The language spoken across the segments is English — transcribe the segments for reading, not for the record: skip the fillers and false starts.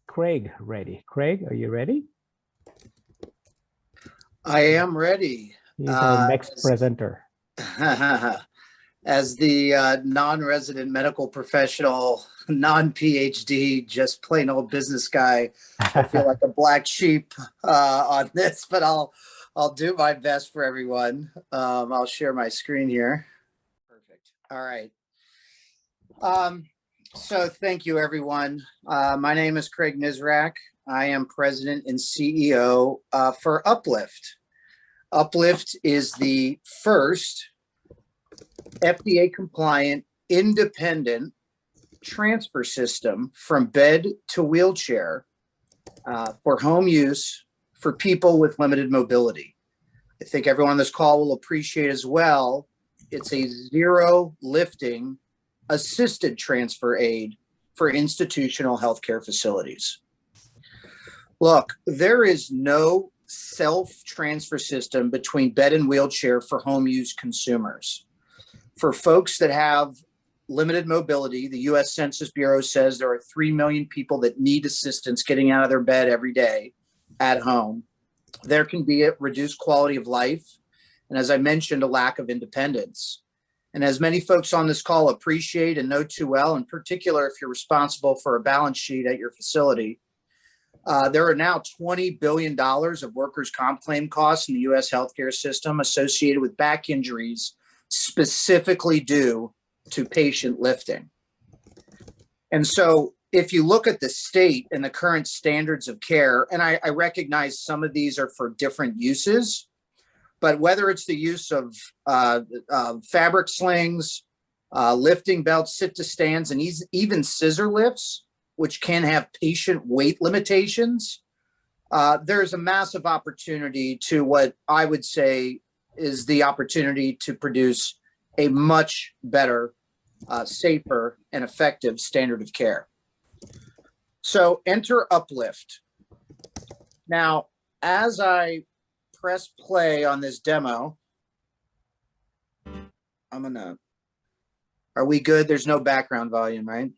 Craig ready. Craig, are you ready? I am ready. He's our next presenter. As the non-resident medical professional, non-PhD, just plain old business guy, I feel like a black sheep on this, but I'll do my best for everyone. I'll share my screen here. Perfect. All right. So thank you, everyone. My name is Craig Misrach. I am president and CEO for UpLyft. UpLyft is the first FDA-compliant, independent transfer system from bed to wheelchair for home use for people with limited mobility. I think everyone on this call will appreciate as well, it's a zero lifting assisted transfer aid for institutional healthcare facilities. Look, there is no self-transfer system between bed and wheelchair for home use consumers. For folks that have limited mobility, the U.S. Census Bureau says there are 3 million people that need assistance getting out of their bed every day at home. There can be a reduced quality of life, and as I mentioned, a lack of independence. And as many folks on this call appreciate and know too well, in particular if you're responsible for a balance sheet at your facility, there are now $20 billion of workers' comp claim costs in the U.S. healthcare system associated with back injuries specifically due to patient lifting. And so if you look at the state and the current standards of care, and I recognize some of these are for different uses, but whether it's the use of fabric slings, lifting belts, sit-to-stands, and even scissor lifts, which can have patient weight limitations, there's a massive opportunity to what I would say is the opportunity to produce a much better, safer, and effective standard of care. So enter UpLyft. Now, as I press play on this demo, are we good? There's no background volume, right?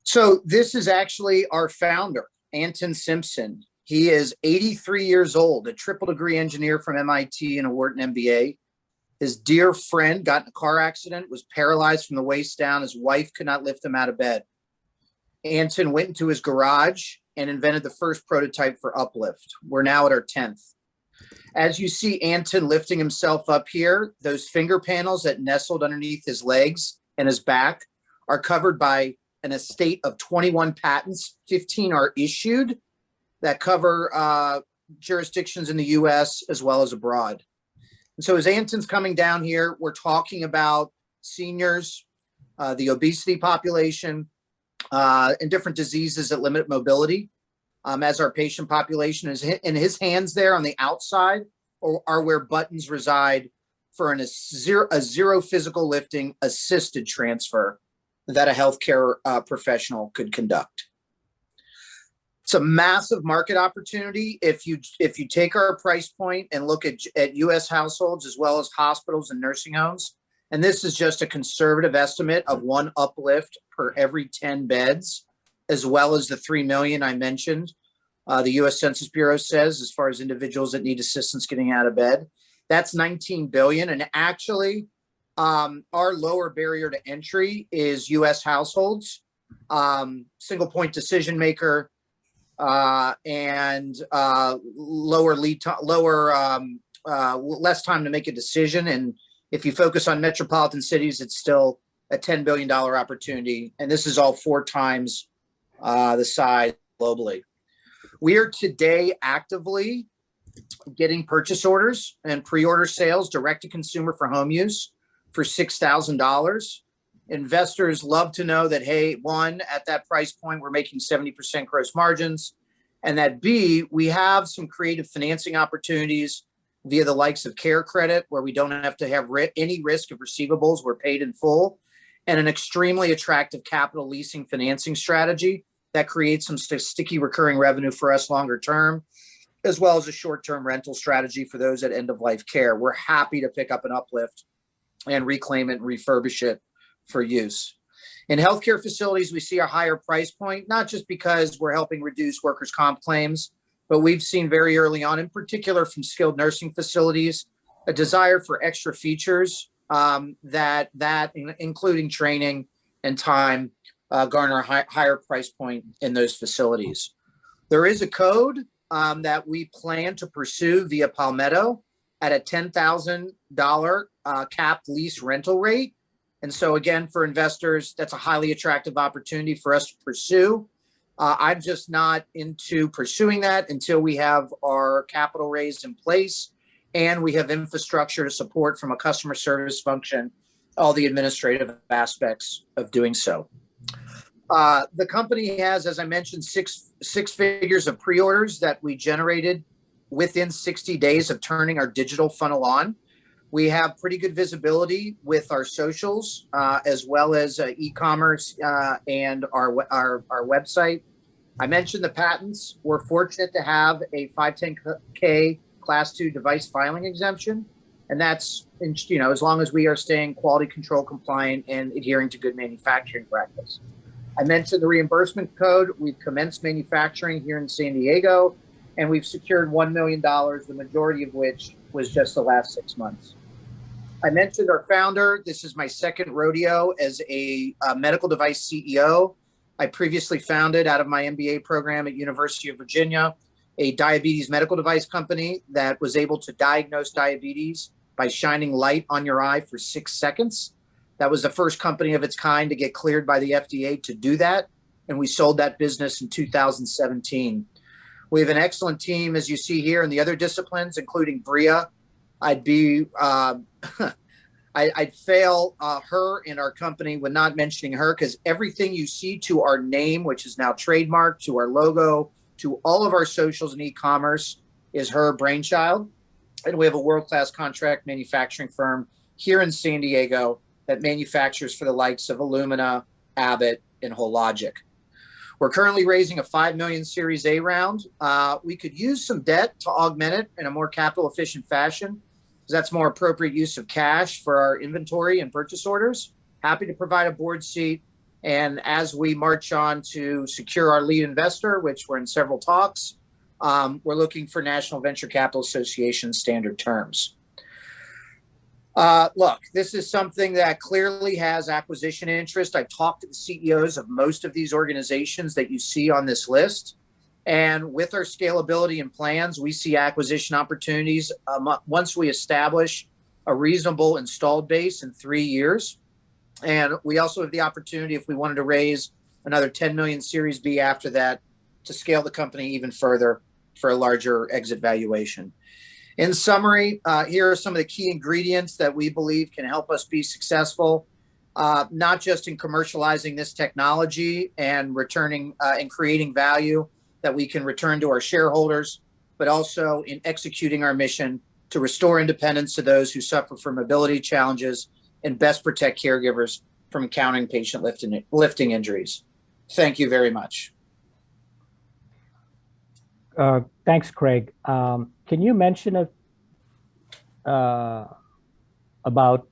So this is actually our founder, Anton Simpson. He is 83 years old, a triple degree engineer from MIT and a Wharton MBA. His dear friend got in a car accident, was paralyzed from the waist down. His wife could not lift him out of bed. Anton went into his garage and invented the first prototype for UpLyft. We're now at our 10th. As you see Anton lifting himself up here, those finger panels that nestled underneath his legs and his back are covered by an estate of 21 patents. 15 are issued that cover jurisdictions in the US as well as abroad. And so as Anton's coming down here, we're talking about seniors, the obesity population, and different diseases that limit mobility. As our patient population is in his hands there on the outside are where buttons reside for a zero physical lifting assisted transfer that a healthcare professional could conduct. It's a massive market opportunity. If you take our price point and look at U.S. households as well as hospitals and nursing homes, and this is just a conservative estimate of one UpLyft per every 10 beds, as well as the 3 million I mentioned, the U.S. Census Bureau says, as far as individuals that need assistance getting out of bed, that's 19 billion. And actually, our lower barrier to entry is U.S. households, single point decision maker, and less time to make a decision. And if you focus on metropolitan cities, it's still a $10 billion opportunity. And this is all 4 times the size globally. We are today actively getting purchase orders and pre-order sales direct to consumer for home use for $6,000. Investors love to know that, hey, one, at that price point, we're making 70% gross margins, and that B, we have some creative financing opportunities via the likes of Care Credit, where we don't have to have any risk of receivables. We're paid in full, and an extremely attractive capital leasing financing strategy that creates some sticky recurring revenue for us longer term, as well as a short-term rental strategy for those at end-of-life care. We're happy to pick up an UpLyft and reclaim it and refurbish it for use. In healthcare facilities, we see a higher price point, not just because we're helping reduce workers' comp claims, but we've seen very early on, in particular from skilled nursing facilities, a desire for extra features including training and time, garner a higher price point in those facilities. There is a code that we plan to pursue via Palmetto at a $10,000 capped lease rental rate. And so again, for investors, that's a highly attractive opportunity for us to pursue. I'm just not into pursuing that until we have our capital raised in place and we have infrastructure to support from a customer service function, all the administrative aspects of doing so. The company has, as I mentioned, six figures of pre-orders that we generated within 60 days of turning our digital funnel on. We have pretty good visibility with our socials, as well as e-commerce and our website. I mentioned the patents. We're fortunate to have a 510K Class 2 device filing exemption, and that's as long as we are staying quality control compliant and adhering to good manufacturing practice. I mentioned the reimbursement code. We've commenced manufacturing here in San Diego, and we've secured $1 million, the majority of which was just the last 6 months. I mentioned our founder. This is my second rodeo as a medical device CEO. I previously founded out of my MBA program at University of Virginia, a diabetes medical device company that was able to diagnose diabetes by shining light on your eye for 6 seconds. That was the first company of its kind to get cleared by the FDA to do that. And we sold that business in 2017. We have an excellent team, as you see here, in the other disciplines, including Bria. I'd fail her in our company with not mentioning her, because everything you see to our name, which is now trademarked, to our logo, to all of our socials and e-commerce is her brainchild. And we have a world-class contract manufacturing firm here in San Diego that manufactures for the likes of Illumina, Abbott, and Hologic. We're currently raising a $5 million Series A round. We could use some debt to augment it in a more capital efficient fashion, because that's more appropriate use of cash for our inventory and purchase orders. Happy to provide a board seat. And as we march on to secure our lead investor, which we're in several talks, we're looking for National Venture Capital Association standard terms. Look, this is something that clearly has acquisition interest. I've talked to the CEOs of most of these organizations that you see on this list. And with our scalability and plans, we see acquisition opportunities once we establish a reasonable installed base in 3 years. And we also have the opportunity, if we wanted to raise another 10 million Series B after that, to scale the company even further for a larger exit valuation. In summary, here are some of the key ingredients that we believe can help us be successful, not just in commercializing this technology and returning and creating value that we can return to our shareholders, but also in executing our mission to restore independence to those who suffer from mobility challenges and best protect caregivers from encountering patient lifting injuries. Thank you very much. Thanks, Craig. Can you mention about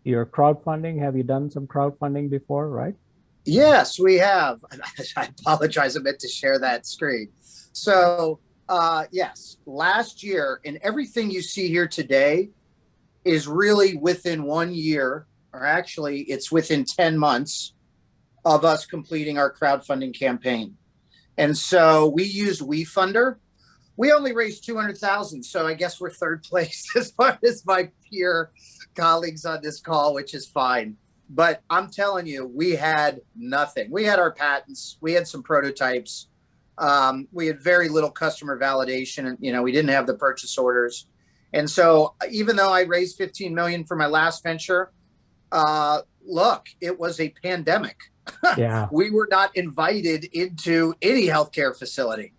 your crowdfunding? Have you done some crowdfunding before, right? Yes, we have. I apologize, I meant to share that screen. So yes, last year, and everything you see here today is really within 1 year, or actually it's within 10 months of us completing our crowdfunding campaign. And so we used WeFunder. We only raised 200,000, so I guess we're third place as far as my peer colleagues on this call, which is fine. But I'm telling you, we had nothing. We had our patents, we had some prototypes, we had very little customer validation, and we didn't have the purchase orders. And so even though I raised 15 million for my last venture, look, it was a pandemic. Yeah. We were not invited into any healthcare facility.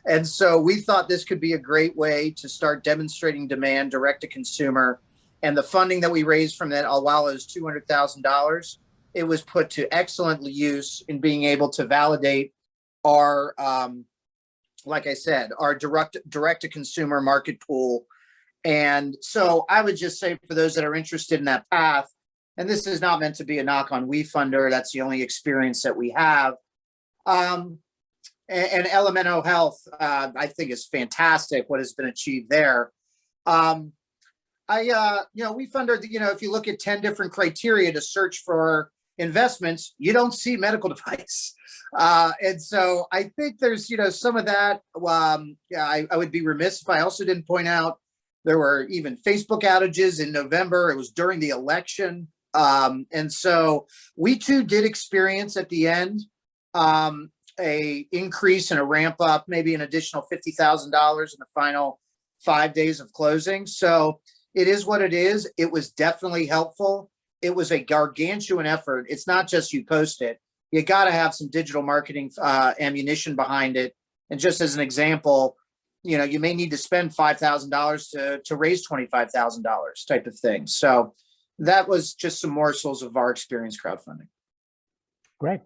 And so we thought this could be a great way to start demonstrating demand direct to consumer. And the funding that we raised from that, while it was $200,000, it was put to excellent use in being able to validate our, like I said, our direct to consumer market pool. And so I would just say, for those that are interested in that path, and this is not meant to be a knock on WeFunder, that's the only experience that we have. And Elemento Health, I think is fantastic what has been achieved there. WeFunder, if you look at 10 different criteria to search for investments, you don't see medical device. And so I think there's, some of that. I would be remiss if I also didn't point out there were even Facebook outages in November. It was during the election. And so we too did experience at the end a increase and a ramp up, maybe an additional $50,000 in the final 5 days of closing. So it is what it is. It was definitely helpful. It was a gargantuan effort. It's not just you post it. You got to have some digital marketing ammunition behind it. And just as an example, you may need to spend $5,000 to raise $25,000 type of thing. So that was just some morsels of our experience crowdfunding. Great.